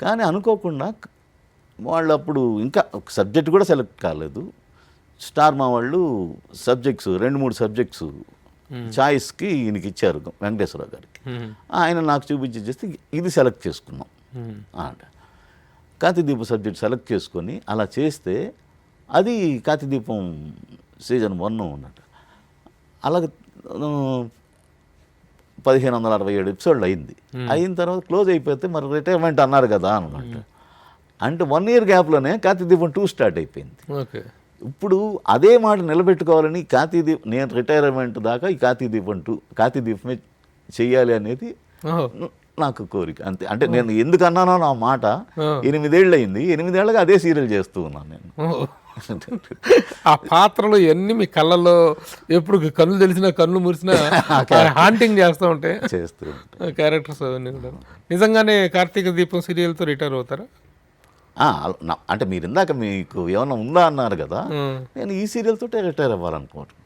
కానీ అనుకోకుండా వాళ్ళు అప్పుడు ఇంకా ఒక సబ్జెక్ట్ కూడా సెలెక్ట్ కాలేదు. స్టార్ మా వాళ్ళు సబ్జెక్ట్స్ 2-3 సబ్జెక్ట్స్ చాయిస్కి ఈయనకి ఇచ్చారు, వెంకటేశ్వరరావు గారికి. ఆయన నాకు చూపించి చేస్తే ఇది సెలెక్ట్ చేసుకున్నాం అంట. కార్తీదీపం సబ్జెక్ట్ సెలెక్ట్ చేసుకొని అలా చేస్తే అది కార్తీదీపం సీజన్ 1 ఉన్నట్టు. అలాగే 1567 ఎపిసోడ్లు అయింది. అయిన తర్వాత క్లోజ్ అయిపోతే మరి రిటైర్మెంట్ అన్నారు కదా అన్నమాట. అంటే 1 ఇయర్ గ్యాప్లోనే కార్తీదీపం 2 స్టార్ట్ అయిపోయింది. ఇప్పుడు అదే మాట నిలబెట్టుకోవాలని నేను రిటైర్మెంట్ దాకా ఈ కార్తీదీపమే చెయ్యాలి అనేది నాకు కోరిక అంతే. అంటే నేను ఎందుకు అన్నానో నా మాట 8 ఏళ్ళు అయింది. 8 ఏళ్ళగా అదే సీరియల్ చేస్తూ ఉన్నాను నేను. ఆ పాత్రలు ఎన్ని మీ కళ్ళల్లో ఎప్పుడు కళ్ళు తెలిసినా కళ్ళు మురిసినా హాంటింగ్ చేస్తూ ఉంటాయి క్యారెక్టర్స్ అవన్నీ కూడా. నిజంగానే కార్తీక దీపం సీరియల్తో రిటైర్ అవుతారా? అంటే మీరు ఇందాక మీకు ఏమన్నా ఉందా అన్నారు కదా, నేను ఈ సీరియల్ తోటే రిటైర్ అవ్వాలనుకుంటున్నాను.